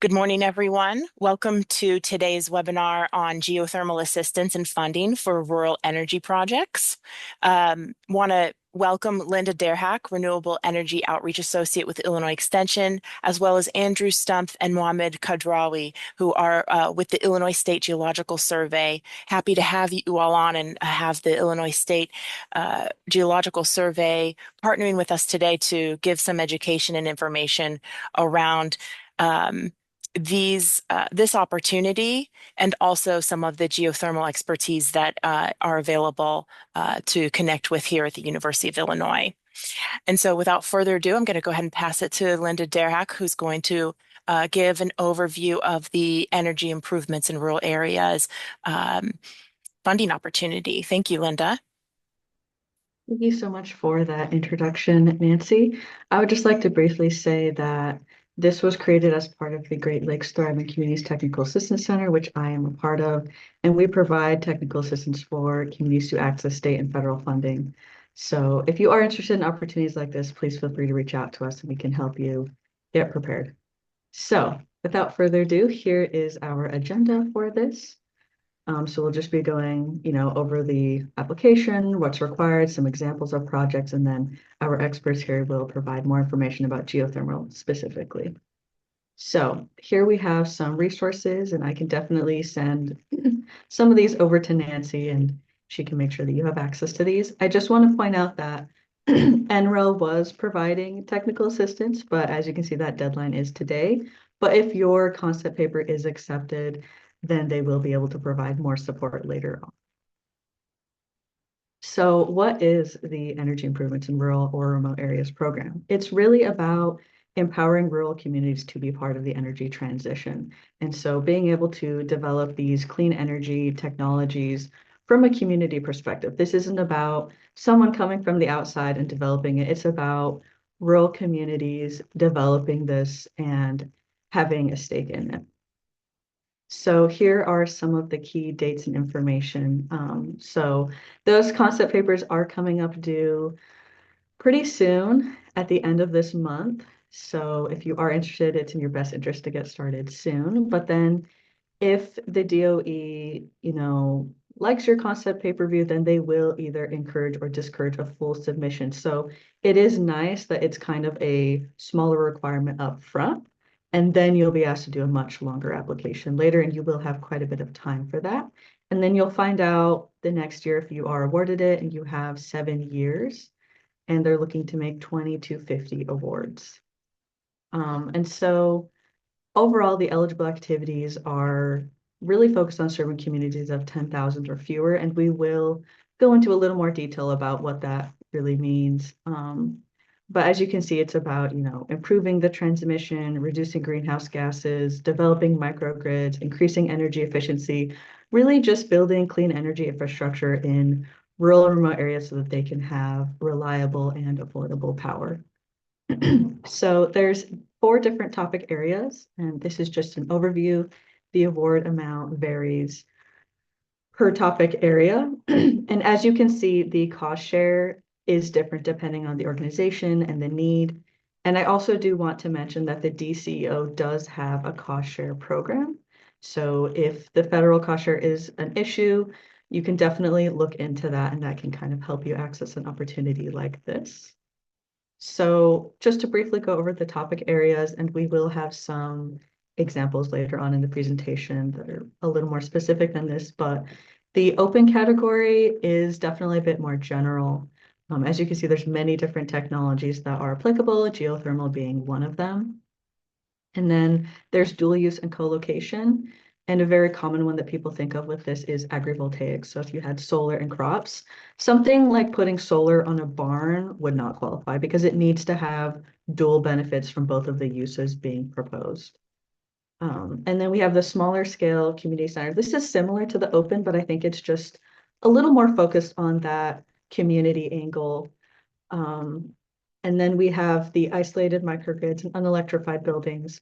Good morning, everyone. Welcome to today's webinar on geothermal assistance and funding for rural energy projects. Want to welcome Linda Derhak, Renewable Energy Outreach Associate with Illinois Extension, as well as Andrew Stumpf and Mohammad Khadhrawi, who are with the Illinois State Geological Survey. Happy to have you all on and have the Illinois State Geological Survey partnering with us today to give some education and information around this opportunity and also some of the geothermal expertise that are available to connect with here at the University of Illinois. And so without further ado, I'm going to go ahead and pass it to Linda Derhak, who's going to give an overview of the energy improvements in rural areas funding opportunity. Thank you, Linda. Thank you so much for that introduction, Nancy. I would just like to briefly say that this was created as part of the Great Lakes Thriving Communities Technical Assistance Center, which I am a part of, and we provide technical assistance for communities to access state and federal funding. So if you are interested in opportunities like this, please feel free to reach out to us and we can help you get prepared. So without further ado, here is our agenda for this. So we'll just be going, over the application, what's required, some examples of projects, and then our experts here will provide more information about geothermal specifically. So here we have some resources, and I can definitely send some of these over to Nancy, and she can make sure that you have access to these. I just want to point out that NREL was providing technical assistance, but as you can see, that deadline is today. But if your concept paper is accepted, then they will be able to provide more support later on. So what is the Energy Improvements in Rural or Remote Areas program? It's really about empowering rural communities to be part of the energy transition. And so being able to develop these clean energy technologies from a community perspective. This isn't about someone coming from the outside and developing it. It's about rural communities developing this and having a stake in it. So here are some of the key dates and information. So those concept papers are coming up due pretty soon at the end of this month. So if you are interested, it's in your best interest to get started soon. But then if the DOE, likes your concept paper view, then they will either encourage or discourage a full submission. So it is nice that it's kind of a smaller requirement up front. And then you'll be asked to do a much longer application later, and you will have quite a bit of time for that. And then you'll find out the next year if you are awarded it, and you have 7 years, and they're looking to make 20 to 50 awards. And so overall, the eligible activities are really focused on serving communities of 10,000 or fewer, and we will go into a little more detail about what that really means. But as you can see, it's about, improving the transmission, reducing greenhouse gases, developing microgrids, increasing energy efficiency, really just building clean energy infrastructure in rural and remote areas so that they can have reliable and affordable power. So there's 4 different topic areas, and this is just an overview. The award amount varies per topic area. And as you can see, the cost share is different depending on the organization and the need. And I also do want to mention that the DCO does have a cost share program. So if the federal cost share is an issue, you can definitely look into that, and that can kind of help you access an opportunity like this. So just to briefly go over the topic areas, and we will have some examples later on in the presentation that are a little more specific than this, but the open category is definitely a bit more general. As you can see, there's many different technologies that are applicable, geothermal being one of them. And then there's dual use and co-location. And a very common one that people think of with this is agrivoltaics. So if you had solar and crops, something like putting solar on a barn would not qualify because it needs to have dual benefits from both of the uses being proposed. And then we have the smaller scale community center. This is similar to the open, but I think it's just a little more focused on that community angle. And then we have the isolated microgrids and unelectrified buildings.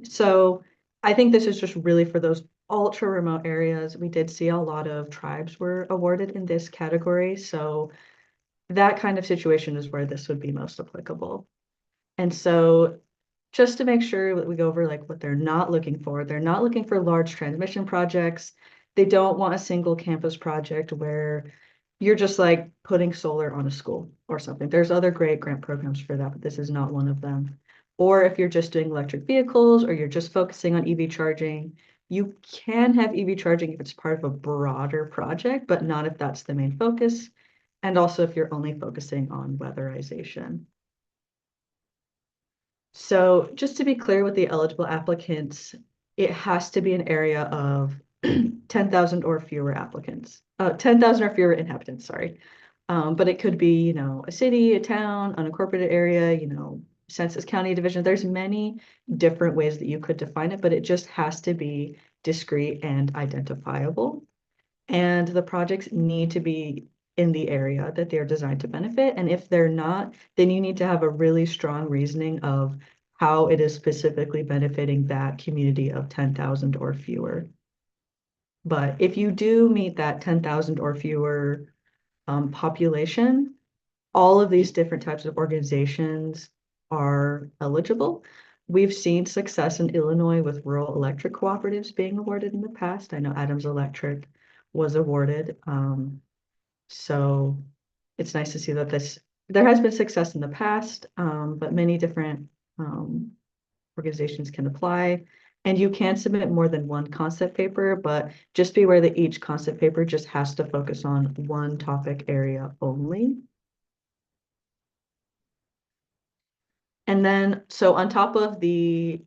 So I think this is just really for those ultra remote areas. We did see a lot of tribes were awarded in this category. So that kind of situation is where this would be most applicable. And so just to make sure that we go over like what they're not looking for. They're not looking for large transmission projects. They don't want a single campus project where you're just like putting solar on a school or something. There's other great grant programs for that, but this is not one of them. Or if you're just doing electric vehicles or you're just focusing on EV charging, you can have EV charging if it's part of a broader project, but not if that's the main focus. And also if you're only focusing on weatherization. So just to be clear with the eligible applicants, it has to be an area of 10,000 or fewer applicants, 10,000 or fewer inhabitants, sorry. But it could be, a city, a town, unincorporated area, census county division. There's many different ways that you could define it, but it just has to be discrete and identifiable. And the projects need to be in the area that they're designed to benefit. And if they're not, then you need to have a really strong reasoning of how it is specifically benefiting that community of 10,000 or fewer. But if you do meet that 10,000 or fewer population, all of these different types of organizations are eligible. We've seen success in Illinois with rural electric cooperatives being awarded in the past. I know Adams Electric was awarded. So it's nice to see that there has been success in the past, but many different organizations can apply. And you can submit more than one concept paper, but just be aware that each concept paper just has to focus on one topic area only. And then, so on top of the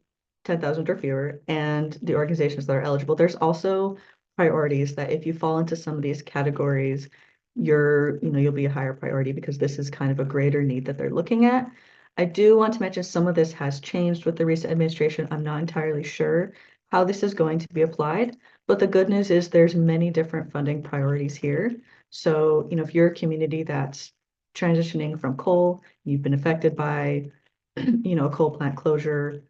10,000 or fewer and the organizations that are eligible, there's also priorities that if you fall into some of these categories, you'll be a higher priority because this is kind of a greater need that they're looking at. I do want to mention some of this has changed with the recent administration. I'm not entirely sure how this is going to be applied, but the good news is there's many different funding priorities here. So, if you're a community that's transitioning from coal, you've been affected by a coal plant closure,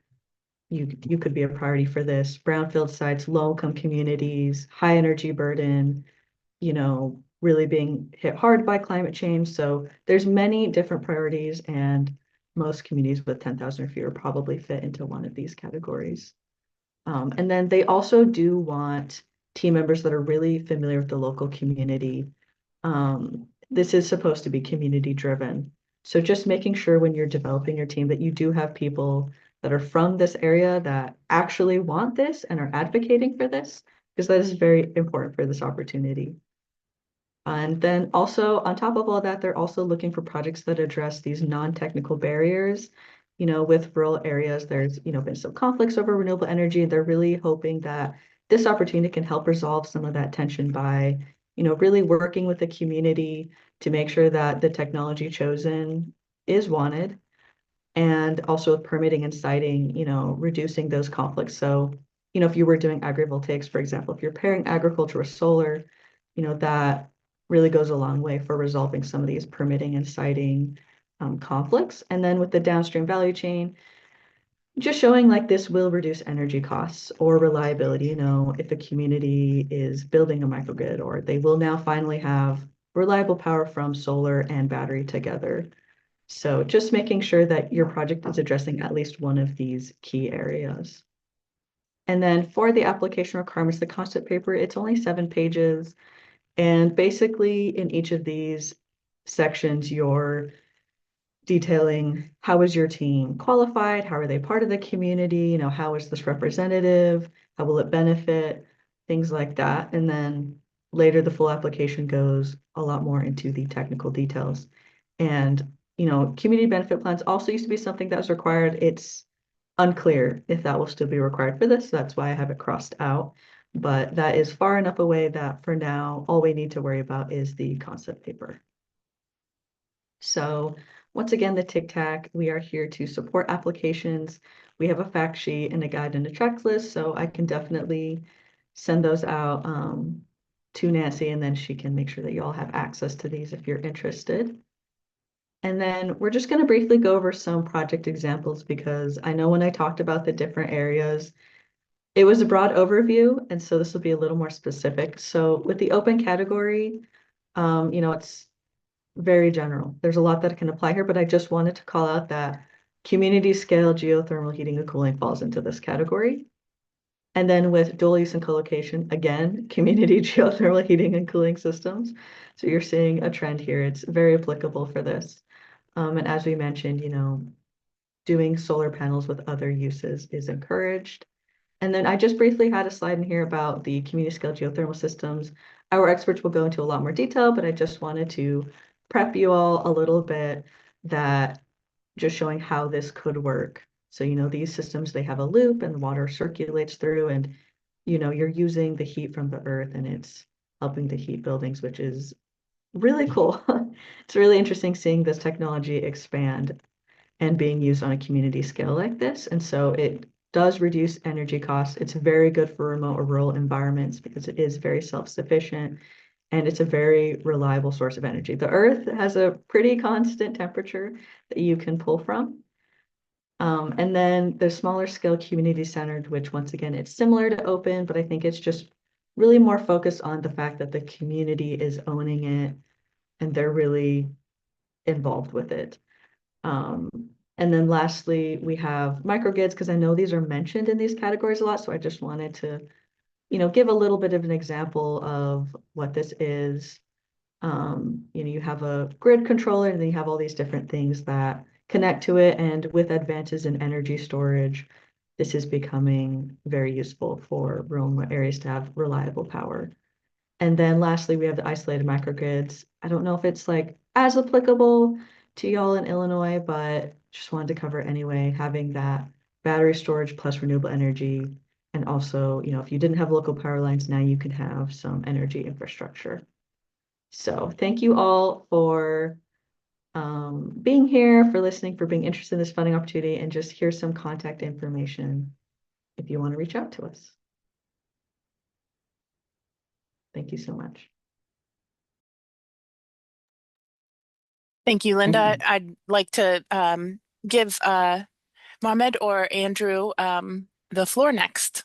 you could be a priority for this. Brownfield sites, low-income communities, high energy burden, really being hit hard by climate change. So there's many different priorities, and most communities with 10,000 or fewer probably fit into one of these categories. And then they also do want team members that are really familiar with the local community. This is supposed to be community driven. So just making sure when you're developing your team that you do have people that are from this area that actually want this and are advocating for this, because that is very important for this opportunity. And then also on top of all that, they're also looking for projects that address these non-technical barriers. With rural areas, there's, been some conflicts over renewable energy, and they're really hoping that this opportunity can help resolve some of that tension by, really working with the community to make sure that the technology chosen is wanted. And also with permitting and siting, reducing those conflicts. So, if you were doing agrivoltaics, for example, if you're pairing agriculture with solar, that really goes a long way for resolving some of these permitting and siting conflicts. And then with the downstream value chain, just showing like this will reduce energy costs or reliability, if a community is building a microgrid, or they will now finally have reliable power from solar and battery together. So just making sure that your project is addressing at least one of these key areas. And then for the application requirements, the concept paper, it's only 7 pages. And basically in each of these sections, you're detailing how is your team qualified? How are they part of the community? How is this representative? How will it benefit? Things like that. And then later the full application goes a lot more into the technical details. And, community benefit plans also used to be something that was required. It's unclear if that will still be required for this. That's why I have it crossed out. But that is far enough away that for now, all we need to worry about is the concept paper. So once again, the TICTAC, we are here to support applications. We have a fact sheet and a guide and a checklist, so I can definitely send those out to Nancy, and then she can make sure that you all have access to these if you're interested. And then we're just going to briefly go over some project examples, because I know when I talked about the different areas, it was a broad overview, and so this will be a little more specific. So with the open category, it's very general. There's a lot that can apply here, but I just wanted to call out that Community scale geothermal heating and cooling falls into this category. And then with dual use and co-location, again, community geothermal heating and cooling systems. So you're seeing a trend here. It's very applicable for this. And as we mentioned, doing solar panels with other uses is encouraged. And then I just briefly had a slide in here about the community scale geothermal systems. Our experts will go into a lot more detail, but I just wanted to prep you all a little bit that just showing how this could work. So, these systems, they have a loop and the water circulates through and, you're using the heat from the earth and it's helping to heat buildings, which is really cool. It's really interesting seeing this technology expand and being used on a community scale like this. And so it does reduce energy costs. It's very good for remote or rural environments because it is very self-sufficient and it's a very reliable source of energy. The earth has a pretty constant temperature that you can pull from. And then the smaller scale community centered, which once again, it's similar to open, but I think it's just really more focused on the fact that the community is owning it and they're really involved with it. Um, and then lastly, we have microgrids, because I know these are mentioned in these categories a lot. So I just wanted to, give a little bit of an example of what this is. You have a grid controller and then you have all these different things that connect to it. And with advances in energy storage, this is becoming very useful for rural areas to have reliable power. And then lastly, we have the isolated microgrids. I don't know if it's like as applicable to y'all in Illinois, but just wanted to cover anyway, having that battery storage plus renewable energy. And also, if you didn't have local power lines, now you can have some energy infrastructure. So thank you all for being here, for listening, for being interested in this funding opportunity, and just here's some contact information if you want to reach out to us. Thank you so much. Thank you, Thank Linda. you. I'd like to give Mohammad or Andrew the floor next.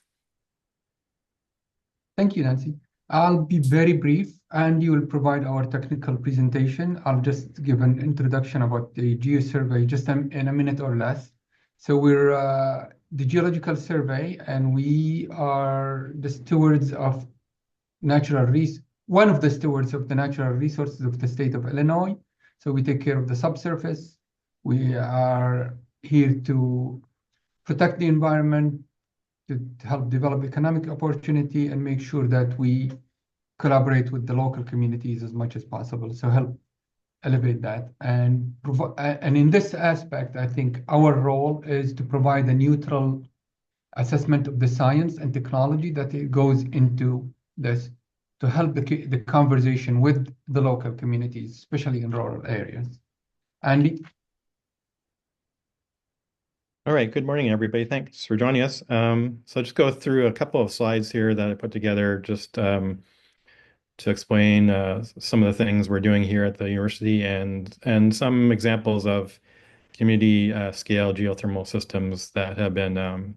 Thank you, Nancy. I'll be very brief, and you will provide our technical presentation. I'll just give an introduction about the GeoSurvey just in a minute or less. So we're the Geological Survey, and we are the stewards of one of the stewards of the natural resources of the state of Illinois. So we take care of the subsurface. We are here to protect the environment, to help develop economic opportunity and make sure that we collaborate with the local communities as much as possible. So help elevate that. And in this aspect, I think our role is to provide a neutral assessment of the science and technology that it goes into this to help the conversation with the local communities, especially in rural areas. Andy? All right, good morning, everybody. Thanks for joining us. So I'll just go through a couple of slides here that I put together just to explain some of the things we're doing here at the university and some examples of community scale geothermal systems that have been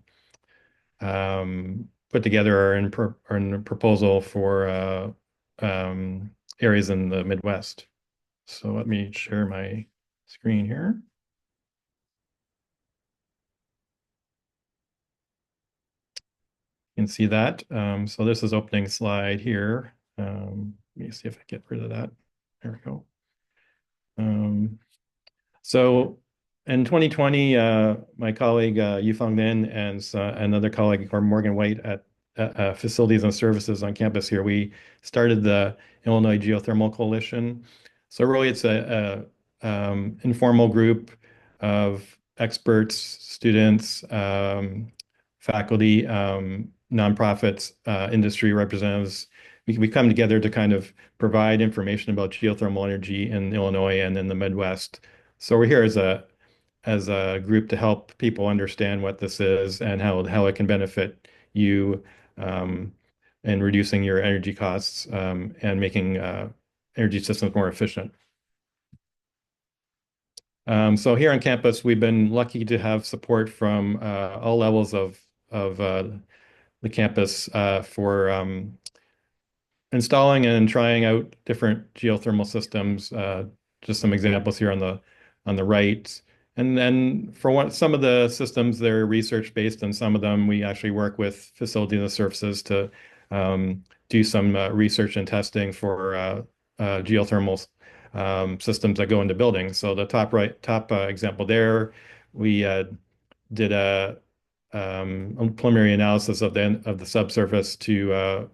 put together or in a proposal for areas in the Midwest. So let me share my screen here. You can see that. So this is opening slide here. Let me see if I get rid of that. There we go. So in 2020, my colleague Yu-Feng and another colleague, Morgan White at Facilities and Services on campus here, we started the Illinois Geothermal Coalition. So really it's a informal group of experts, students, faculty, nonprofits, industry representatives. We come together to kind of provide information about geothermal energy in Illinois and in the Midwest. So we're here as a group to help people understand what this is and how it can benefit you in reducing your energy costs and making energy systems more efficient. So here on campus, we've been lucky to have support from all levels of the campus for installing and trying out different geothermal systems. Just some examples here on the right. And then for some of the systems, they're research based, and some of them we actually work with facilities and services to do some research and testing for geothermal systems that go into buildings. So the top example there, we did a preliminary analysis of the subsurface to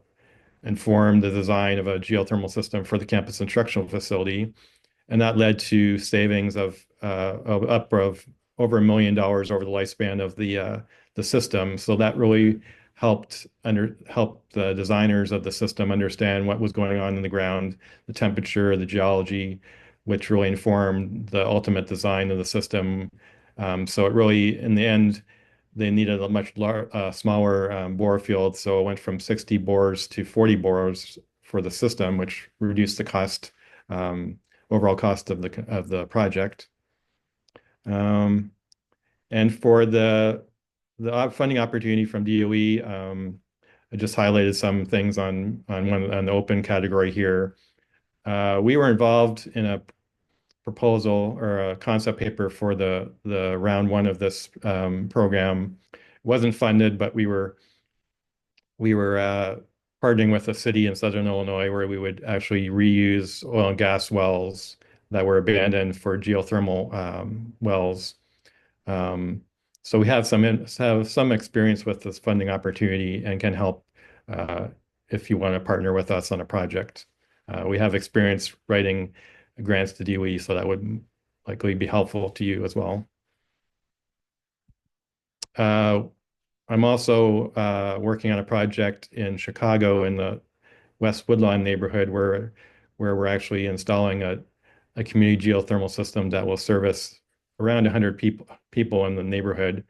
inform the design of a geothermal system for the campus instructional facility, and that led to savings of over $1 million over the lifespan of the system. So that really helped the designers of the system understand what was going on in the ground, the temperature, the geology, which really informed the ultimate design of the system. So it really, in the end, they needed a much smaller bore field, so it went from 60 bores to 40 bores for the system, which reduced the cost, overall cost of the project. And for the funding opportunity from DOE, I just highlighted some things on the open category here. We were involved in a proposal or a concept paper for the round one of this program. It wasn't funded, but we were partnering with a city in Southern Illinois where we would actually reuse oil and gas wells that were abandoned for geothermal wells. So we have some experience with this funding opportunity and can help if you want to partner with us on a project. We have experience writing grants to DOE, so that would likely be helpful to you as well. I'm also working on a project in Chicago in the West Woodlawn neighborhood where we're actually installing a community geothermal system that will service around 100 people in the neighborhood.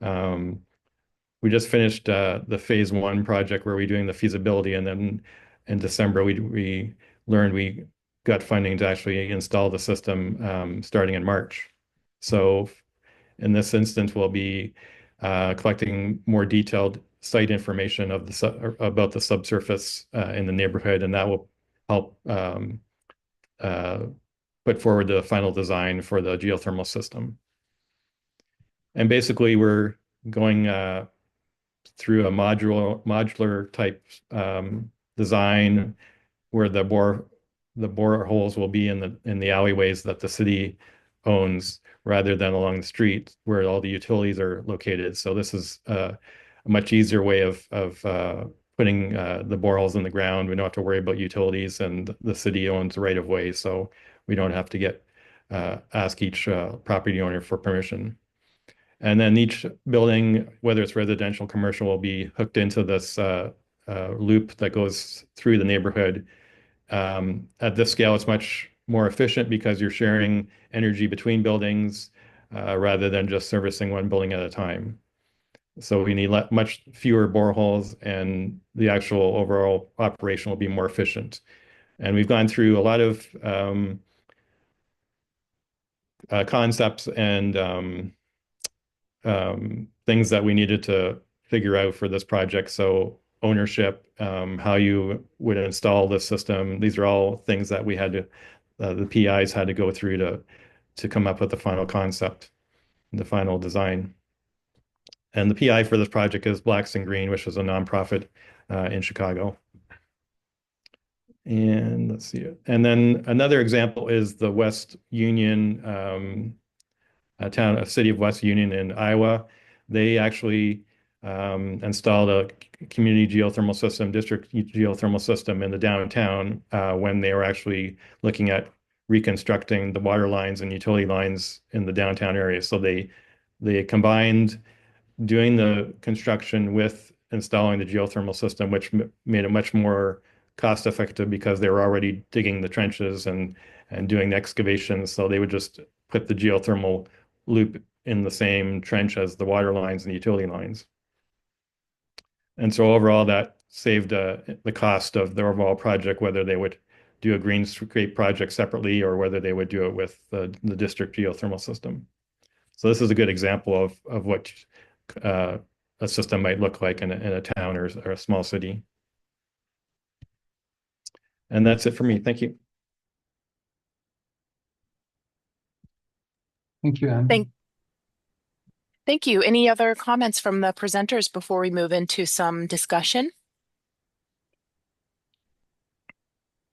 We just finished the phase one project where we're doing the feasibility, and then in December we learned we got funding to actually install the system starting in March. So in this instance, we'll be collecting more detailed site information about the subsurface in the neighborhood, and that will help put forward the final design for the geothermal system. And basically, we're going through a modular type design where the boreholes will be in the alleyways that the city owns rather than along the street where all the utilities are located. So this is a much easier way of putting the boreholes in the ground. We don't have to worry about utilities, and the city owns the right of way, so we don't have to ask each property owner for permission. And then each building, whether it's residential, commercial, will be hooked into this loop that goes through the neighborhood. At this scale, it's much more efficient because you're sharing energy between buildings rather than just servicing one building at a time. So we need much fewer boreholes, and the actual overall operation will be more efficient. And we've gone through a lot of concepts and things that we needed to figure out for this project. So ownership, how you would install the system. These are all things that we had to, the PIs had to go through to come up with the final concept, the final design. And the PI for this project is Blacks and Green, which is a nonprofit in Chicago. And let's see. And then another example is the West Union city of West Union in Iowa. They actually installed a community geothermal system, district geothermal system in the downtown when they were actually looking at reconstructing the water lines and utility lines in the downtown area. So they combined doing the construction with installing the geothermal system, which made it much more cost effective because they were already digging the trenches and doing the excavations. So they would just put the geothermal loop in the same trench as the water lines and utility lines. And so overall, that saved the cost of the overall project, whether they would do a greenscape project separately or whether they would do it with the district geothermal system. So this is a good example of what a system might look like in a town or a small city. And that's it for me. Thank you. Thank you, Anne. Thank you. Any other comments from the presenters before we move into some discussion?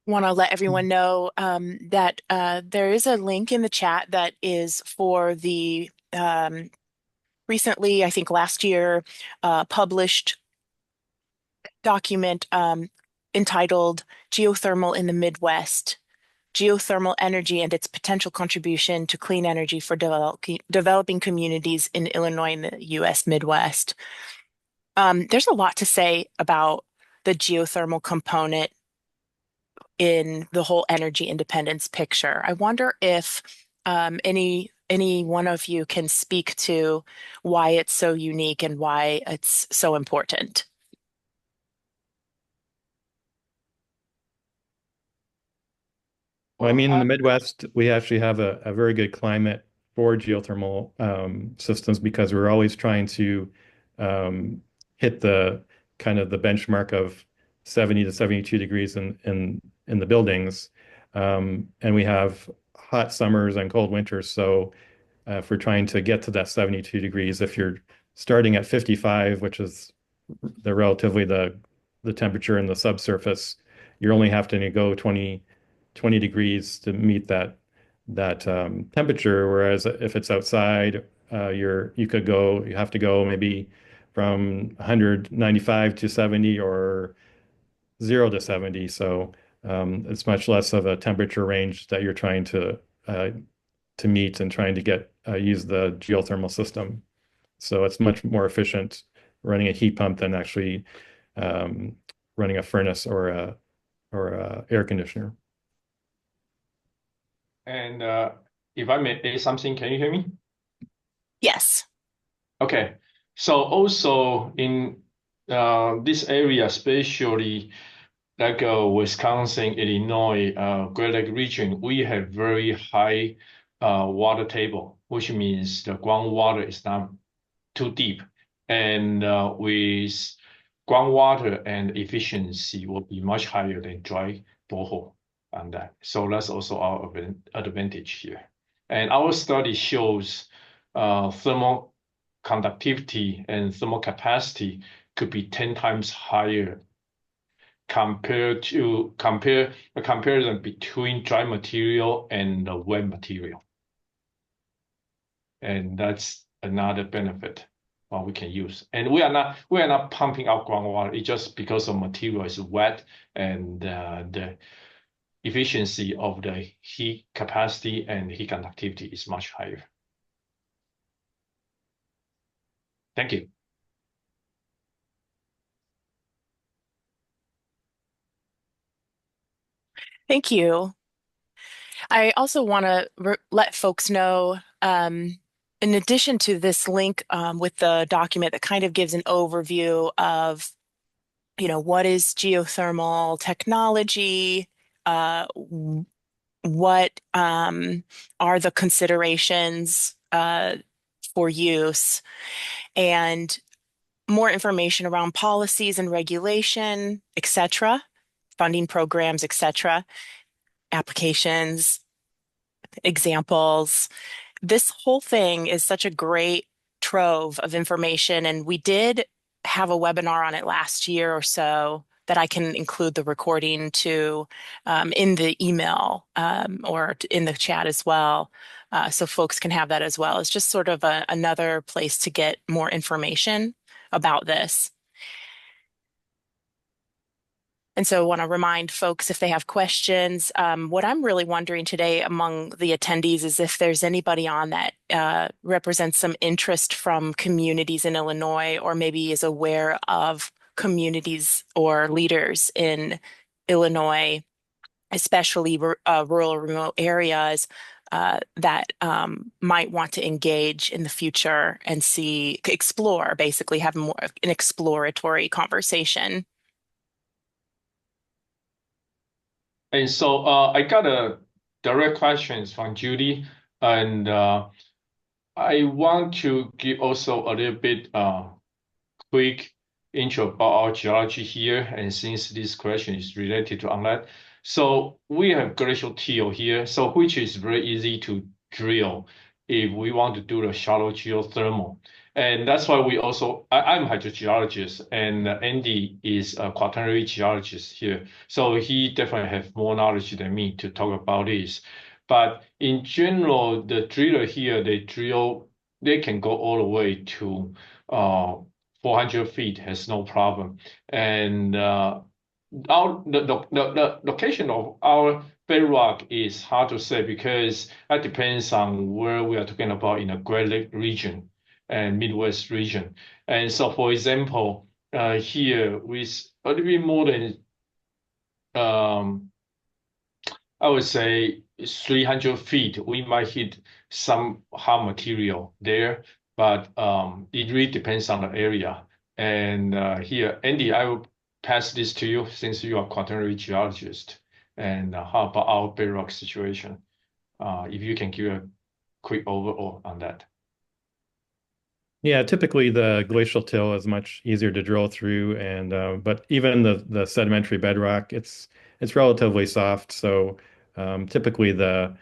Want to let everyone know that there is a link in the chat that is for the recently, I think last year, published document entitled Geothermal in the Midwest, Geothermal Energy and its Potential Contribution to Clean Energy for Developing Communities in Illinois and the U.S. Midwest. There's a lot to say about the geothermal component in the whole energy independence picture. I wonder if any one of you can speak to why it's so unique and why it's so important. Well, I mean, in the Midwest, we actually have a very good climate for geothermal systems because we're always trying to hit the kind of the benchmark of 70 to 72 degrees in the buildings. And we have hot summers and cold winters. So if we're trying to get to that 72 degrees, if you're starting at 55, which is relatively the temperature in the subsurface, you're only having to go 20 degrees to meet that temperature. Whereas if it's outside, you have to go maybe from 195 to 70 or 0 to 70. So it's much less of a temperature range that you're trying to meet and trying to get use the geothermal system. So it's much more efficient running a heat pump than actually running a furnace or a air conditioner. And if I may add something, can you hear me? Yes. Okay. So also in this area, especially like Wisconsin, Illinois, Great Lake region, we have very high water table, which means the groundwater is not too deep. And with groundwater and efficiency will be much higher than dry borehole on that. So that's also our advantage here. And our study shows thermal conductivity and thermal capacity could be 10 times higher compared to a comparison between dry material and the wet material. And that's another benefit we can use. And we are not pumping out groundwater. It's just because the material is wet and the efficiency of the heat capacity and heat conductivity is much higher. Thank you. Thank you. I also want to let folks know, in addition to this link with the document that kind of gives an overview of, what is geothermal technology, what are the considerations for use, and more information around policies and regulation, etc., funding programs, etc., applications, examples. This whole thing is such a great trove of information, and we did have a webinar on it last year or so that I can include the recording to in the email or in the chat as well, so folks can have that as well. It's just sort of another place to get more information about this. And so I want to remind folks if they have questions. What I'm really wondering today among the attendees is if there's anybody on that represents some interest from communities in Illinois or maybe is aware of communities or leaders in Illinois, especially rural, remote areas that might want to engage in the future and explore, basically have more an exploratory conversation. And so I got a direct questions from Judy, and I want to give also a little bit quick intro about our geology here. And since this question is related to that, so we have glacial till here, so which is very easy to drill if we want to do the shallow geothermal. And that's why I'm a hydrogeologist, and Andy is a quaternary geologist here. So he definitely have more knowledge than me to talk about this. But in general, the driller here, they can go all the way to 400 feet, has no problem. And the location of our bedrock is hard to say because that depends on where we are talking about in the Great Lake region and Midwest region. And so, for example, here with a little bit more than I would say 300 feet, we might hit some hard material there, but it really depends on the area. And here, Andy, I will pass this to you since you are quaternary geologist. And how about our bedrock situation? If you can give a quick overall on that. Yeah, typically the glacial till is much easier to drill through, and but even the sedimentary bedrock, it's relatively soft. So typically the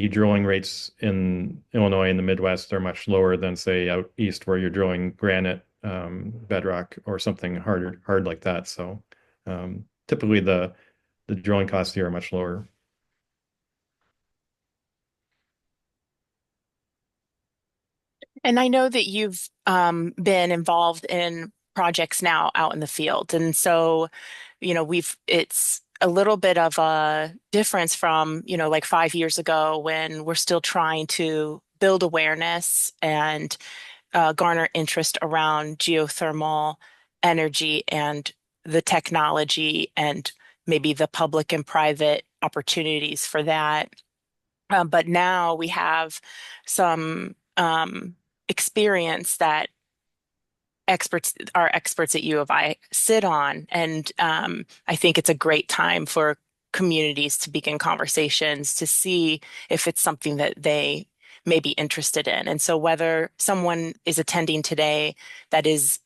drilling rates in Illinois and the Midwest are much lower than say out east where you're drilling granite bedrock or something hard like that. So typically the drilling costs here are much lower. And I know that you've been involved in projects now out in the field. And so, it's a little bit of a difference from, like 5 years ago when we're still trying to build awareness and garner interest around geothermal energy and the technology and maybe the public and private opportunities for that. But now we have some experience that our experts at U of I sit on. And I think it's a great time for communities to begin conversations to see if it's something that they may be interested in. And so whether someone is attending today that is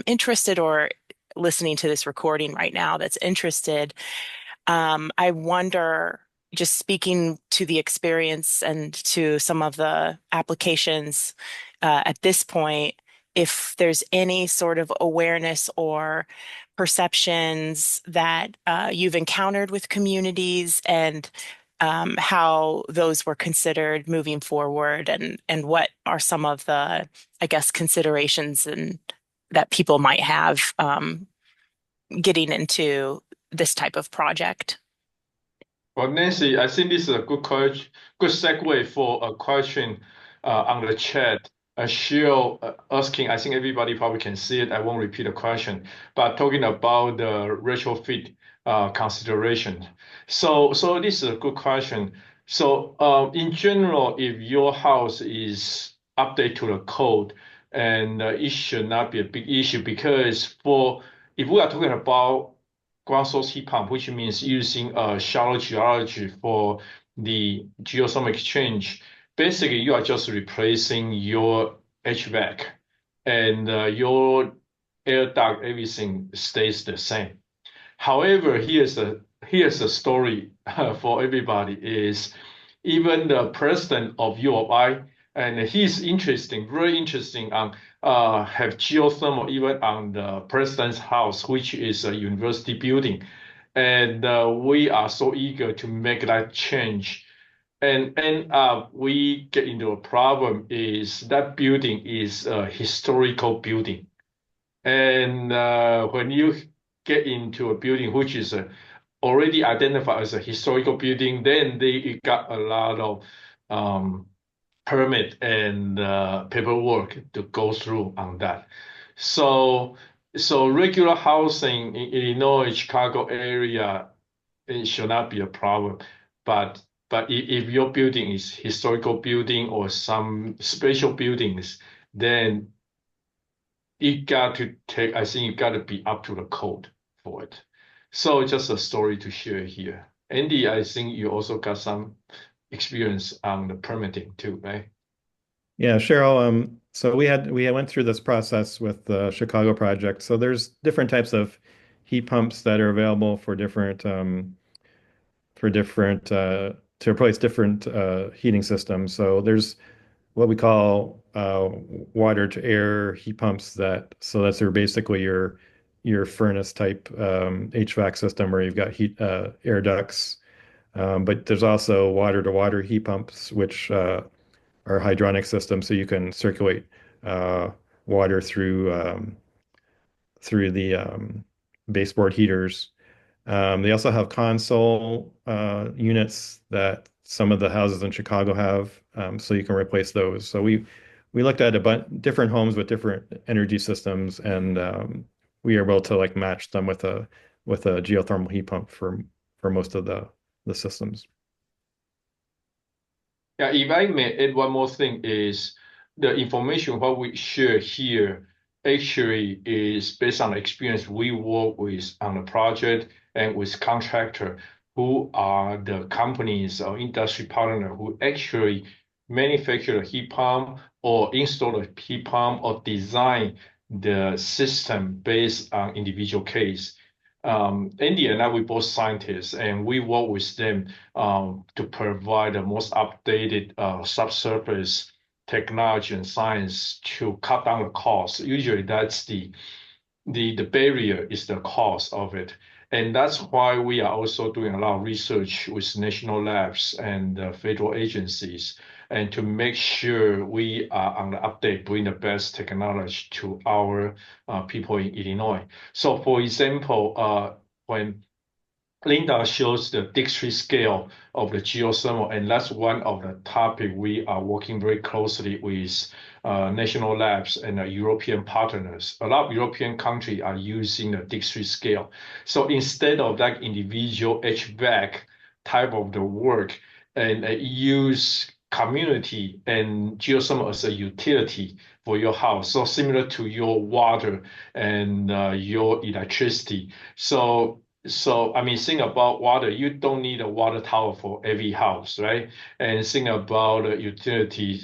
interested or listening to this recording right now that's interested, I wonder, just speaking to the experience and to some of the applications at this point, if there's any sort of awareness or perceptions that you've encountered with communities and how those were considered moving forward and what are some of the, I guess, considerations and that people might have getting into this type of project. Well, Nancy, I think this is a good segue for a question on the chat. Sheil asking, I think everybody probably can see it. I won't repeat the question, but talking about the retrofit consideration. So this is a good question. So in general, if your house is updated to the code, and it should not be a big issue because if we are talking about ground source heat pump, which means using shallow geology for the geothermal exchange, basically you are just replacing your HVAC and your air duct, everything stays the same. However, here's a story for everybody is even the president of U of I, and he's interesting, very interesting on have geothermal even on the president's house, which is a university building. And we are so eager to make that change. And end up, we get into a problem is that building is a historical building. And when you get into a building which is already identified as a historical building, then they got a lot of permit and paperwork to go through on that. So regular housing in Illinois, Chicago area, it should not be a problem. But if your building is historical building or some special buildings, then you got to take, I think you got to be up to the code for it. So just a story to share here. Andy, I think you also got some experience on the permitting too, right? Yeah, Cheryl. So we went through this process with the Chicago project. So there's different types of heat pumps that are available for different replace different heating systems. So there's what we call water to air heat pumps that's basically your furnace type HVAC system where you've got heat air ducts. But there's also water to water heat pumps, which are hydronic systems, so you can circulate water through the baseboard heaters. They also have console units that some of the houses in Chicago have, so you can replace those. So we looked at a bunch different homes with different energy systems, and we are able to like match them with a geothermal heat pump for most of the systems. Yeah, if I may add one more thing is the information what we share here actually is based on the experience we work with on the project and with contractor who are the companies or industry partner who actually manufacture the heat pump or install the heat pump or design the system based on individual case. Andy and I, we both scientists, and we work with them to provide the most updated subsurface technology and science to cut down the cost. Usually, that's the barrier is the cost of it. And that's why we are also doing a lot of research with national labs and federal agencies, and to make sure we are on the update, bring the best technology to our people in Illinois. So, for example, when Linda shows the district scale of the geothermal, and that's one of the topic we are working very closely with national labs and European partners. A lot of European countries are using the district scale. So instead of that individual HVAC type of the work, and use community and geothermal as a utility for your house, so similar to your water and your electricity. So, I mean, think about water. You don't need a water tower for every house, right? And think about utility,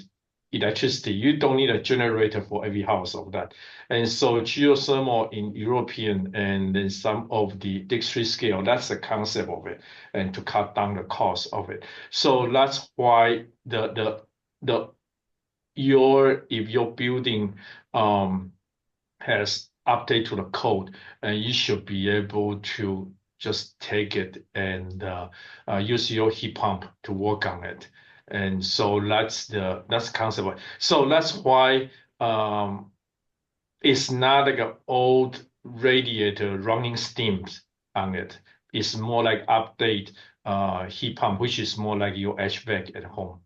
electricity. You don't need a generator for every house of that. And so geothermal in European and then some of the district scale, that's the concept of it, and to cut down the cost of it. So that's why if your building has update to the code, and you should be able to just take it and use your heat pump to work on it. And so that's the concept. So that's why it's not like an old radiator running steams on it. It's more like update heat pump, which is more like your HVAC at home.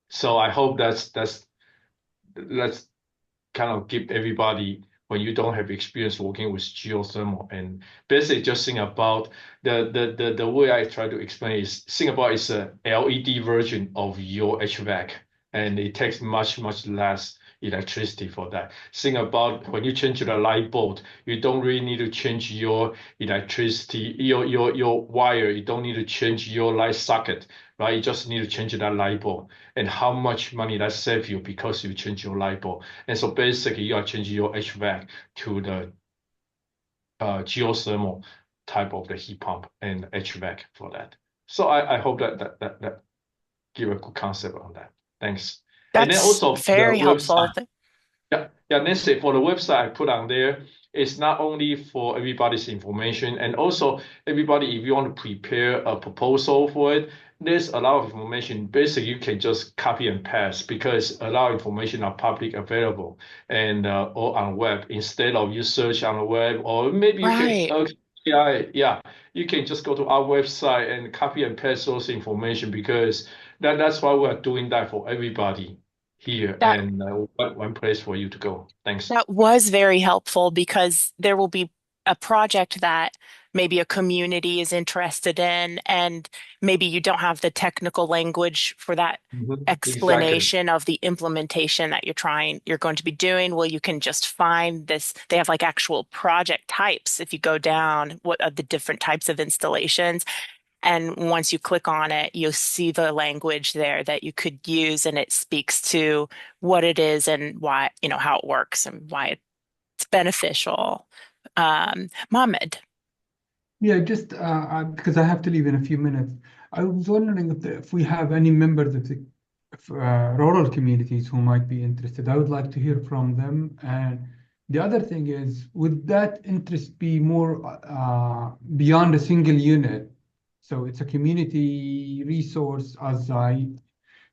So I hope that's kind of give everybody, when you don't have experience working with geothermal, and basically just think about the way I try to explain is think about it's a LED version of your HVAC, and it takes much less electricity for that. Think about when you change the light bulb, you don't really need to change your electricity, your wire. You don't need to change your light socket, right? You just need to change that light bulb, and how much money that save you because you change your light bulb. And so basically, you are changing your HVAC to the geothermal type of the heat pump and HVAC for that. So I hope that give a good concept on that. Thanks. And then That's also the very helpful. website. Yeah, Nancy, for the website I put on there, it's not only for everybody's information, and also everybody, if you want to prepare a proposal for it, there's a lot of information. Basically, you can just copy and paste because a lot of information are public available and or on web instead of you search on the web, or maybe you can Right. yeah, you can just go to our website and copy and paste those information because that's why we are doing that for everybody here, That and one place for you to go. Thanks. That was very helpful because there will be a project that maybe a community is interested in, and maybe you don't have the technical language for that Exactly. explanation of the implementation that you're going to be doing. Well, you can just find this. They have like actual project types. If you go down, what are the different types of installations? And once you click on it, you'll see the language there that you could use, and it speaks to what it is and why, how it works and why it's beneficial. Mohammed. Yeah, just because I have to leave in a few minutes. I was wondering if we have any members of the rural communities who might be interested. I would like to hear from them. And the other thing is, would that interest be more beyond a single unit? So it's a community resource, as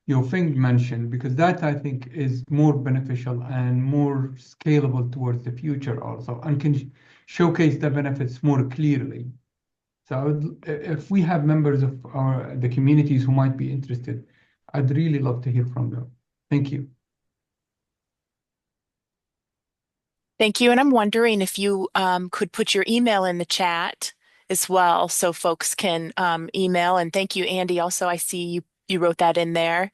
Yu-Feng mentioned, because that I think is more beneficial and more scalable towards the future also, and can showcase the benefits more clearly. So if we have members of the communities who might be interested, I'd really love to hear from them. Thank you. Thank you. And I'm wondering if you could put your email in the chat as well so folks can email. And thank you, Andy. Also, I see you wrote that in there.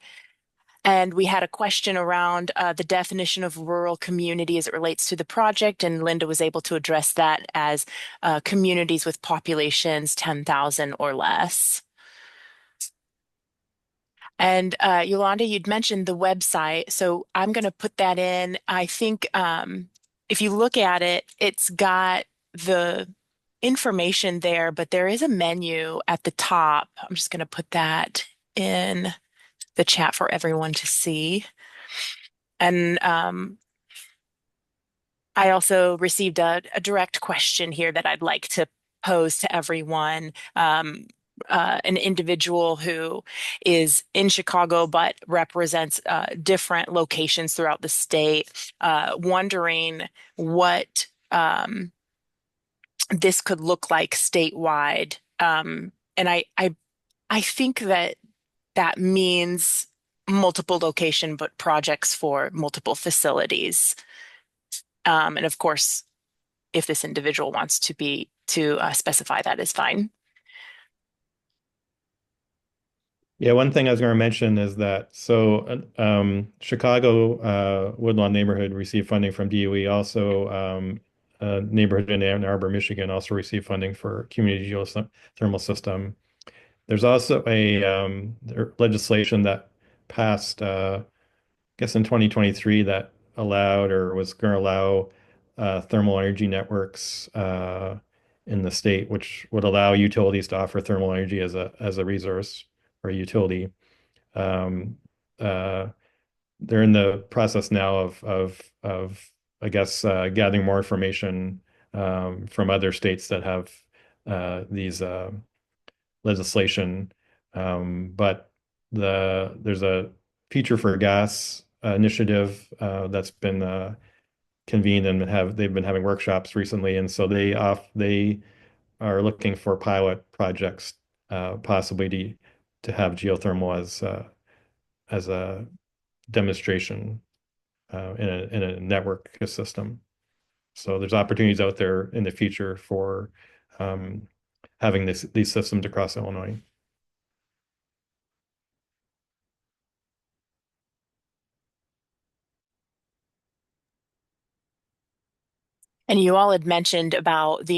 And we had a question around the definition of rural community as it relates to the project, and Linda was able to address that as communities with populations 10,000 or less. And Yolanda, you'd mentioned the website, so I'm going to put that in. I think if you look at it, it's got the information there, but there is a menu at the top. I'm just going to put that in the chat for everyone to see. And I also received a direct question here that I'd like to pose to everyone. An individual who is in Chicago but represents different locations throughout the state, wondering what this could look like statewide. And I think that means multiple location, but projects for multiple facilities. And of course, if this individual wants to specify that is fine. Yeah, one thing I was going to mention is that Chicago Woodlawn neighborhood received funding from DOE. Also, a neighborhood in Ann Arbor, Michigan, also received funding for community geothermal system. There's also a legislation that passed, I guess, in 2023 that allowed or was going to allow thermal energy networks in the state, which would allow utilities to offer thermal energy as a resource or a utility. Um, uh, they're in the process now of I guess gathering more information from other states that have these legislation. But there's a Future for Gas initiative that's been convened, and they've been having workshops recently, and so they are looking for pilot projects possibly to have geothermal as a demonstration in a network system. So there's opportunities out there in the future for having these systems across Illinois. And you all had mentioned about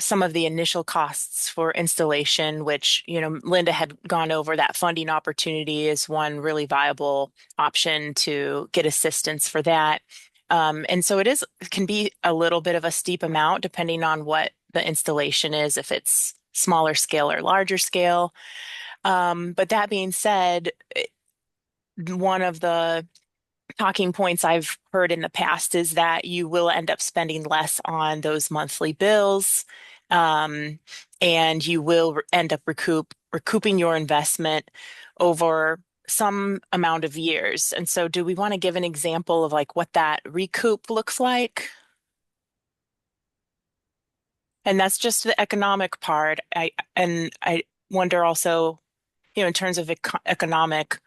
some of the initial costs for installation, which, Linda had gone over. That funding opportunity is one really viable option to get assistance for that. And so it can be a little bit of a steep amount depending on what the installation is, if it's smaller scale or larger scale. But that being said, one of the talking points I've heard in the past is that you will end up spending less on those monthly bills, and you will end up recouping your investment over some amount of years. And so do we want to give an example of like what that recoup looks like? And that's just the economic part. I wonder also, in terms of economic,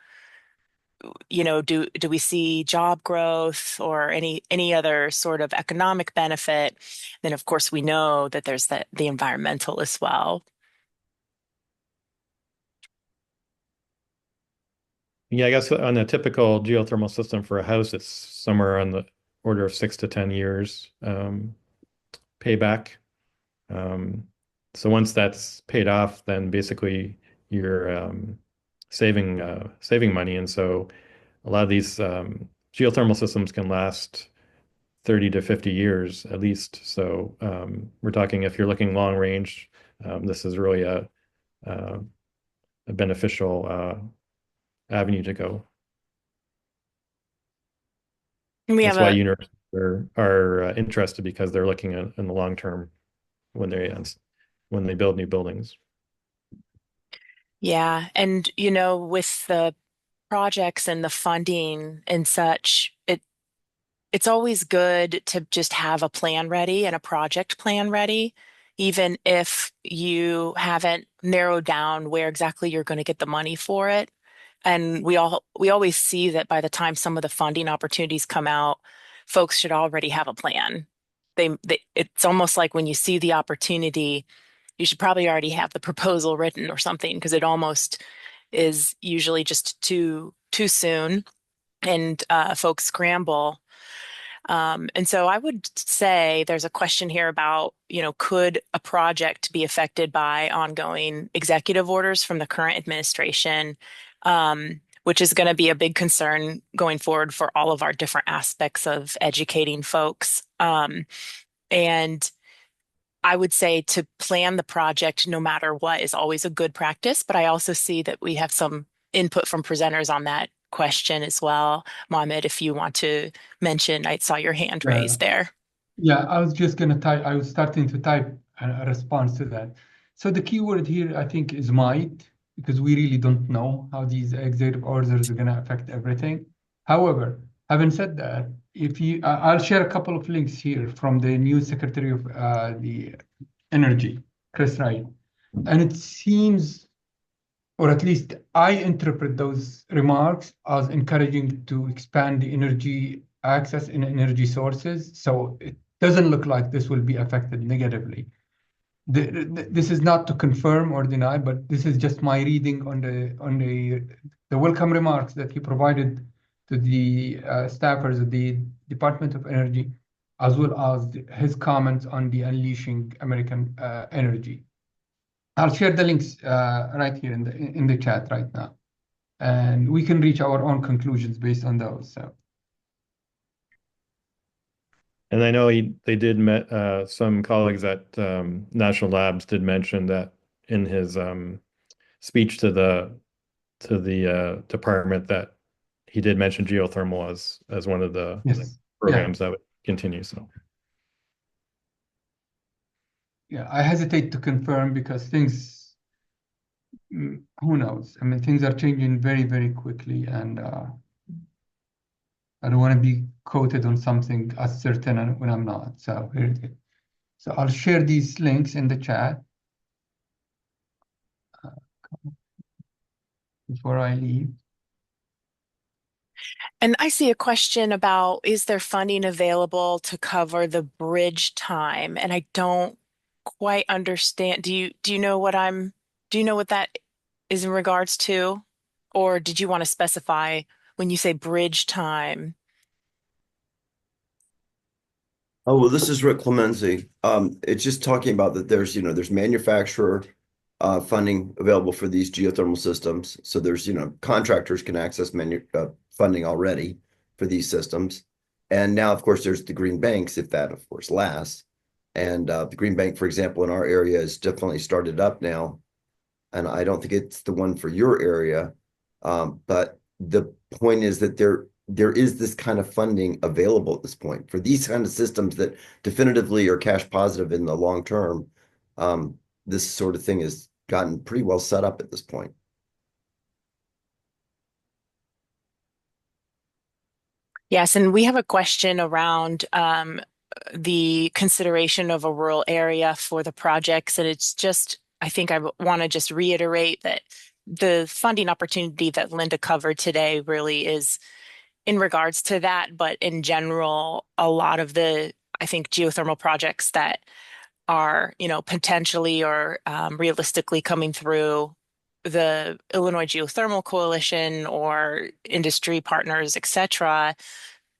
do we see job growth or any other sort of economic benefit? Then of course we know that there's the environmental as well. Yeah, I guess on a typical geothermal system for a house, it's somewhere on the order of 6 to 10 years payback. So once that's paid off, then basically you're saving money, and so a lot of these geothermal systems can last 30 to 50 years at least. So we're talking, if you're looking long range, this is really a a beneficial avenue to go. We have That's why a universities are interested, because they're looking at in the long term when they build new buildings. Yeah, and with the projects and the funding and such, it's always good to just have a plan ready and a project plan ready, even if you haven't narrowed down where exactly you're going to get the money for it. And we always see that by the time some of the funding opportunities come out, folks should already have a plan. It's almost like when you see the opportunity, you should probably already have the proposal written or something, because it almost is usually just too soon, and folks scramble. And so I would say there's a question here about, could a project be affected by ongoing executive orders from the current administration, which is going to be a big concern going forward for all of our different aspects of educating folks. And I would say to plan the project no matter what is always a good practice, but I also see that we have some input from presenters on that question as well. Mohammad, if you want to mention, I saw your hand raised there. Yeah, I was just going to type, I was starting to type a response to that. So the key word here, I think, is might, because we really don't know how these executive orders are going to affect everything. However, having said that, I'll share a couple of links here from the new Secretary of the Energy, Khadhrawi, and it seems, or at least I interpret those remarks as encouraging to expand the energy access in energy sources. So it doesn't look like this will be affected negatively. This is not to confirm or deny, but this is just my reading on the welcome remarks that he provided to the staffers of the Department of Energy, as well as his comments on the unleashing American energy. I'll share the links right here in the chat right now, and we can reach our own conclusions based on those. So. And I know they did met some colleagues at National Labs did mention that in his speech to the department, that he did mention geothermal as one of the programs that would continue. So yeah, I hesitate to confirm because things, who knows? I mean, things are changing very, very quickly, and I don't want to be quoted on something as certain when I'm not. So here it is. So I'll share these links in the chat before I leave. And I see a question about, is there funding available to cover the bridge time? And I don't quite understand. Do you know what that is in regards to? Or did you want to specify when you say bridge time? Oh, well, this is Rick Clemency. It's just talking about that there's manufacturer funding available for these geothermal systems. So there's, contractors can access funding already for these systems. And now, of course, there's the green banks, if that, of course, lasts. And the green bank, for example, in our area is definitely started up now. And I don't think it's the one for your area. But the point is that there is this kind of funding available at this point for these kind of systems that definitively are cash positive in the long term. This sort of thing has gotten pretty well set up at this point. Yes, and we have a question around the consideration of a rural area for the projects. And it's just, I think I want to just reiterate that the funding opportunity that Linda covered today really is in regards to that. But in general, a lot of the, I think, geothermal projects that are, potentially or realistically coming through the Illinois Geothermal Coalition or industry partners, et cetera,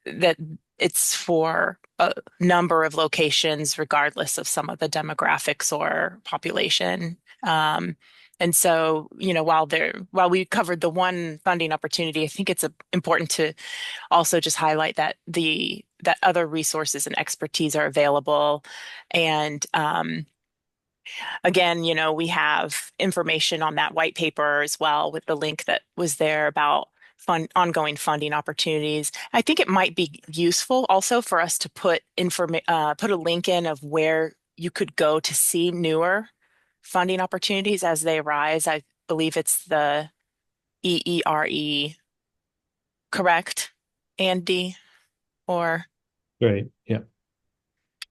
that it's for a number of locations, regardless of some of the demographics or population. And so, while we covered the one funding opportunity, I think it's important to also just highlight that that other resources and expertise are available, and Again, we have information on that white paper as well with the link that was there about ongoing funding opportunities. I think it might be useful also for us to put a link in of where you could go to see newer funding opportunities as they arise. I believe it's the EERE, correct, Andy? Or Great. Yeah.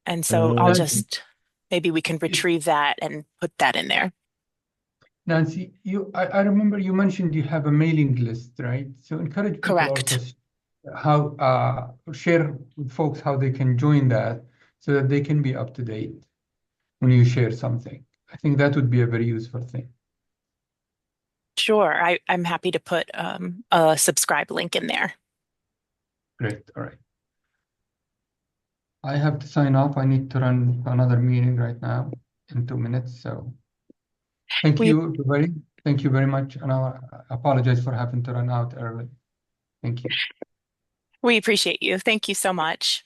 and so I'll Nancy, just maybe we can retrieve that and put that in there. Nancy, I remember you mentioned you have a mailing list, right? So encourage people also Correct. share with folks how they can join that so that they can be up to date when you share something. I think that would be a very useful thing. Sure. I'm happy to put a subscribe link in there. Great. All right. I have to sign off. I need to run another meeting right now in 2 minutes. So thank We you, everybody. Thank you very much. And I apologize for having to run out early. Thank you. we appreciate you. Thank you so much.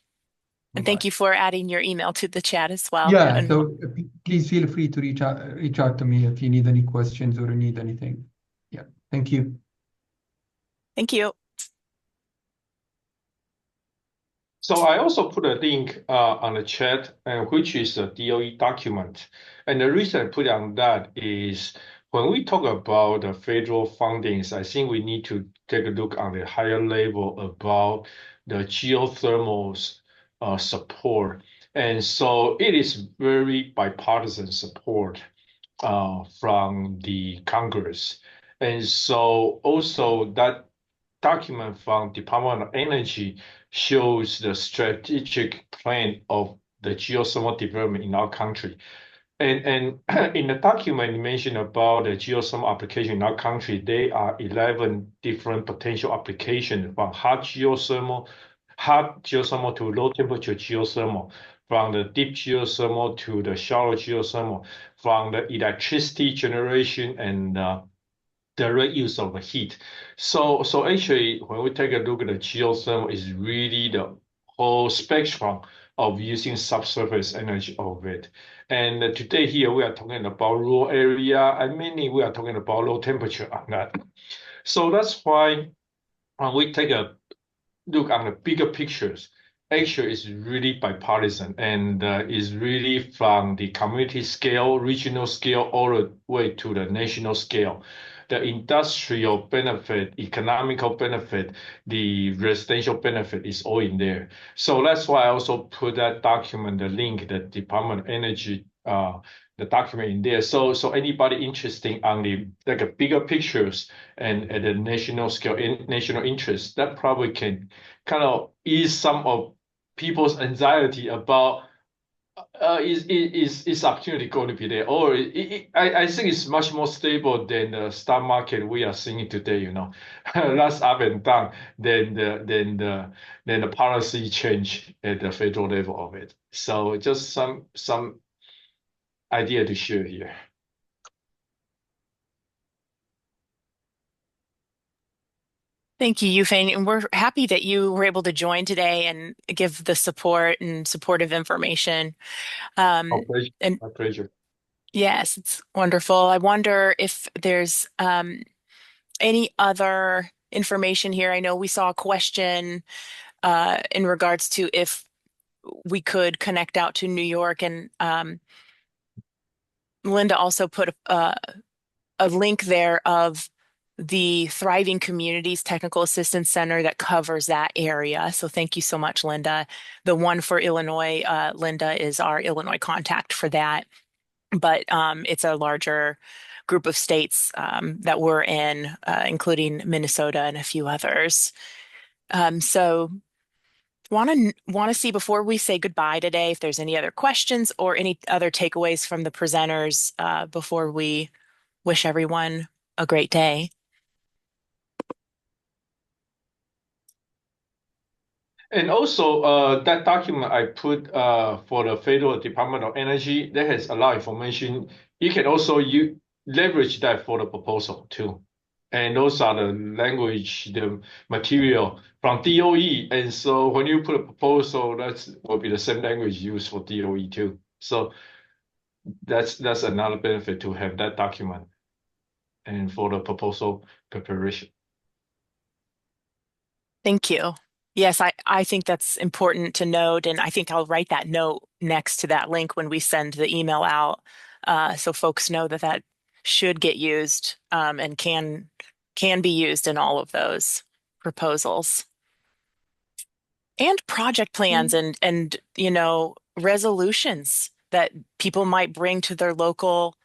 And thank Bye. you for adding your email to the chat as well. Yeah, And so please feel free to reach out to me if you need any questions or need anything. Yeah, thank you. thank you. So I also put a link on the chat, which is a DOE document. And the reason I put it on that is when we talk about the federal fundings, I think we need to take a look on the higher level about the geothermal support. And so it is very bipartisan support from the Congress. And so also that document from Department of Energy shows the strategic plan of the geothermal development in our country. And in the document, you mentioned about the geothermal application in our country. There are 11 different potential applications from hot geothermal to low temperature geothermal, from the deep geothermal to the shallow geothermal, from the electricity generation and direct use of the heat. So actually, when we take a look at the geothermal, is really the whole spectrum of using subsurface energy of it. And today here we are talking about rural area, and mainly we are talking about low temperature on that. So that's why when we take a look on the bigger pictures, actually it's really bipartisan and is really from the community scale, regional scale, all the way to the national scale. The industrial benefit, economical benefit, the residential benefit is all in there. So that's why I also put that document, the link, the Department of Energy, the document in there. So anybody interested on the bigger pictures and at the national scale, national interest, that probably can kind of ease some of people's anxiety about is opportunity going to be there, or I think it's much more stable than the stock market we are seeing today. Less up and down than the policy change at the federal level of it. So just some idea to share here. Thank you, Yu-Feng. And we're happy that you were able to join today and give the support and supportive information. My pleasure. And My pleasure. yes, it's wonderful. I wonder if there's any other information here. I know we saw a question in regards to if we could connect out to New York, and Linda also put a link there of the Thriving Communities Technical Assistance Center that covers that area. So thank you so much, Linda. The one for Illinois, Linda is our Illinois contact for that. But it's a larger group of states that we're in, including Minnesota and a few others. So want to see before we say goodbye today if there's any other questions or any other takeaways from the presenters before we wish everyone a great day. And also, that document I put for the Federal Department of Energy, that has a lot of information. You can also leverage that for the proposal too. And those are the language, the material from DOE. And so when you put a proposal, that will be the same language used for DOE too. So that's another benefit to have that document and for the proposal preparation. Thank you. Yes, I think that's important to note, and I think I'll write that note next to that link when we send the email out, so folks know that that should get used and can be used in all of those proposals. And project plans and resolutions that people might bring to their local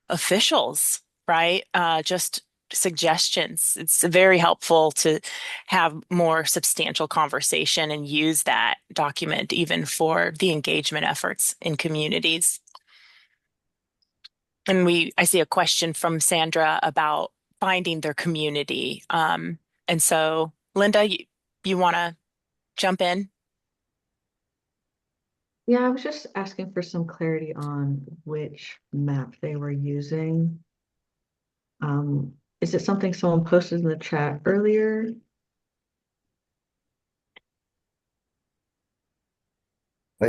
officials, right? Just suggestions. It's very helpful to have more substantial conversation and use that document even for the engagement efforts in communities. And I see a question from Sandra about finding their community. And so, Linda, you want to jump in? Yeah, I was just asking for some clarity on which map they were using. Is it something someone posted in the chat earlier?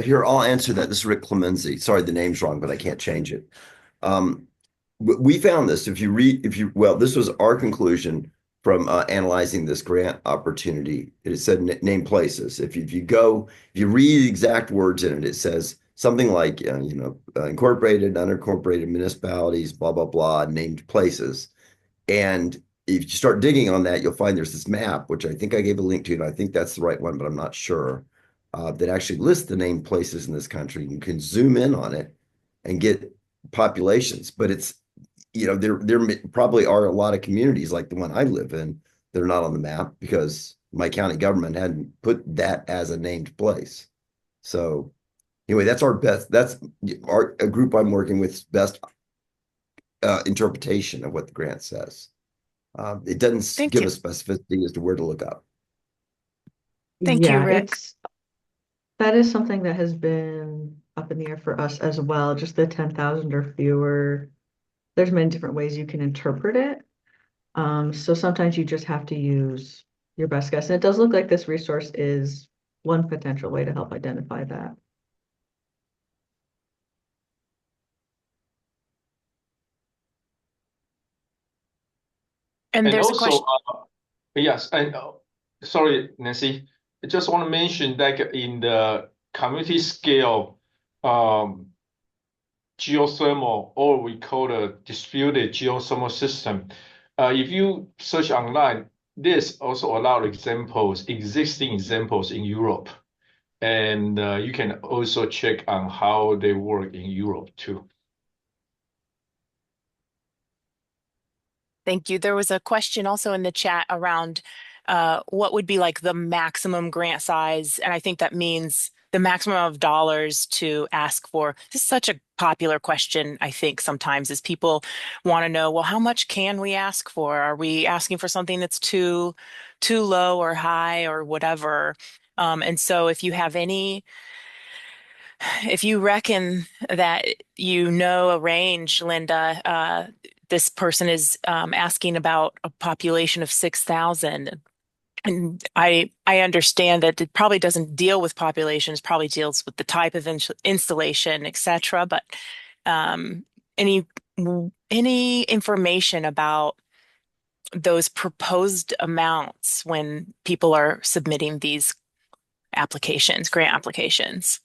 Here, I'll answer that. This is Rick Clemenzi. Sorry, the name's wrong, but I can't change it. We found this. Well, this was our conclusion from analyzing this grant opportunity. It said name places. If you read the exact words in it, it says something like, incorporated, unincorporated municipalities, blah, blah, blah, named places. And if you start digging on that, you'll find there's this map, which I think I gave a link to, and I think that's the right one, but I'm not sure, that actually lists the named places in this country. You can zoom in on it and get populations, but it's, there probably are a lot of communities like the one I live in that are not on the map because my county government hadn't put that as a named place. So anyway, that's a group I'm working with best interpretation of what the grant says. It doesn't give us specificity as to where to look up. Thank you, Rick. That is something that has been up in the air for us as well, just the 10,000 or fewer. There's many different ways you can interpret it. So sometimes you just have to use your best guess. And it does look like this resource is one potential way to help identify that. And there's also, a question. Yes, and sorry, Nancy, I just want to mention that in the community scale geothermal, or we call the distributed geothermal system, if you search online, there's also a lot of existing examples in Europe. And you can also check on how they work in Europe too. Thank you. There was a question also in the chat around what would be like the maximum grant size. And I think that means the maximum of dollars to ask for. This is such a popular question, I think, sometimes, is people want to know, well, how much can we ask for? Are we asking for something that's too low or high or whatever? And so if you reckon that a range, Linda, this person is asking about a population of 6,000. And I understand that it probably doesn't deal with populations, probably deals with the type of installation, et cetera. But any information about those proposed amounts when people are submitting these grant applications?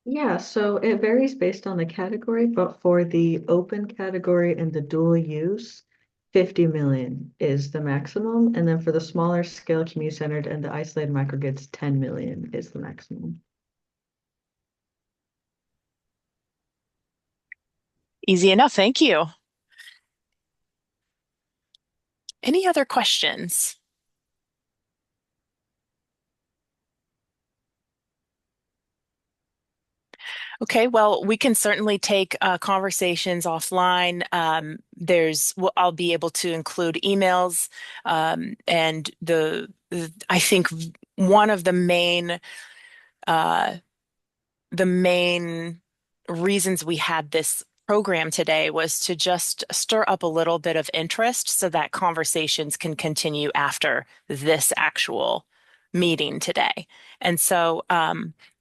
Yeah, so it varies based on the category, but for the open category and the dual use, 50 million is the maximum. And then for the smaller scale community-centered and the isolated microgrids, 10 million is the maximum. Easy enough, thank you. Any other questions? Okay, well, we can certainly take conversations offline. I'll be able to include emails, and I think one of the main reasons we had this program today was to just stir up a little bit of interest so that conversations can continue after this actual meeting today. And so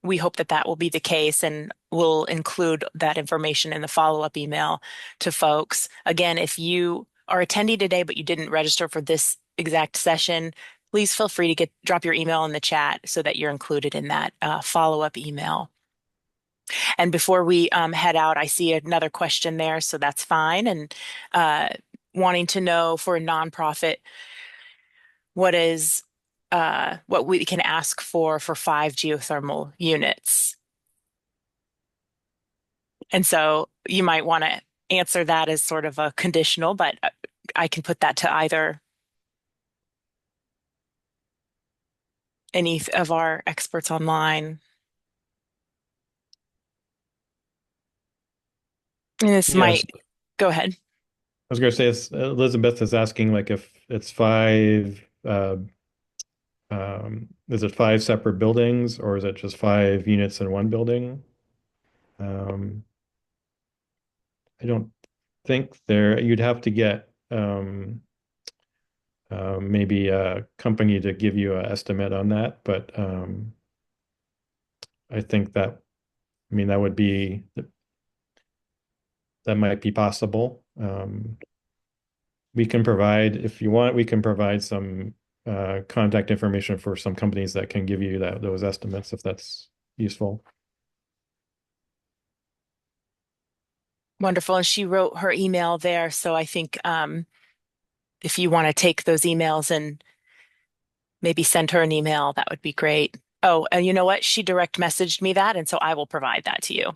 we hope that that will be the case, and we'll include that information in the follow-up email to folks. Again, if you are attending today but you didn't register for this exact session, please feel free to drop your email in the chat so that you're included in that follow-up email. And before we head out, I see another question there, so that's fine. And wanting to know for a nonprofit, what we can ask for 5 geothermal units. And so you might want to answer that as sort of a conditional, but I can put that to either any of our experts online. And this might go ahead. I was going to say, Elizabeth is asking, like, if it's 5, is it 5 separate buildings, or is it just 5 units in one building? I don't think you'd have to get maybe a company to give you an estimate on that, but I think that, I mean, that might be possible. We can provide, if you want, we can provide some contact information for some companies that can give you those estimates, if that's useful. Wonderful. And she wrote her email there, so I think if you want to take those emails and maybe send her an email, that would be great. Oh, and you know what? She direct messaged me that, and so I will provide that to you.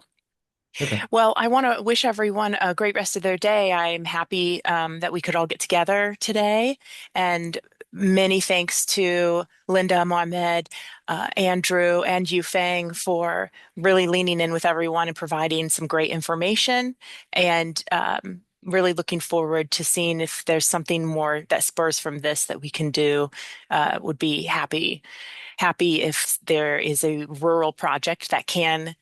Okay. Well, I want to wish everyone a great rest of their day. I'm happy that we could all get together today. And many thanks to Linda, Mohammad, Andrew, and Yu-Feng for really leaning in with everyone and providing some great information. And really looking forward to seeing if there's something more that spurs from this that we can do. Would be happy if there is a rural project that can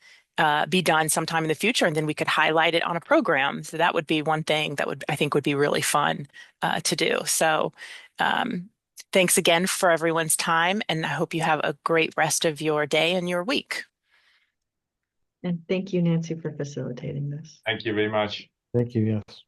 be done sometime in the future, and then we could highlight it on a program. So that would be one thing that I think would be really fun to do. So thanks again for everyone's time, and I hope you have a great rest of your day and your week. And thank you, Nancy, for facilitating this. Thank you very much. Thank you. Yes.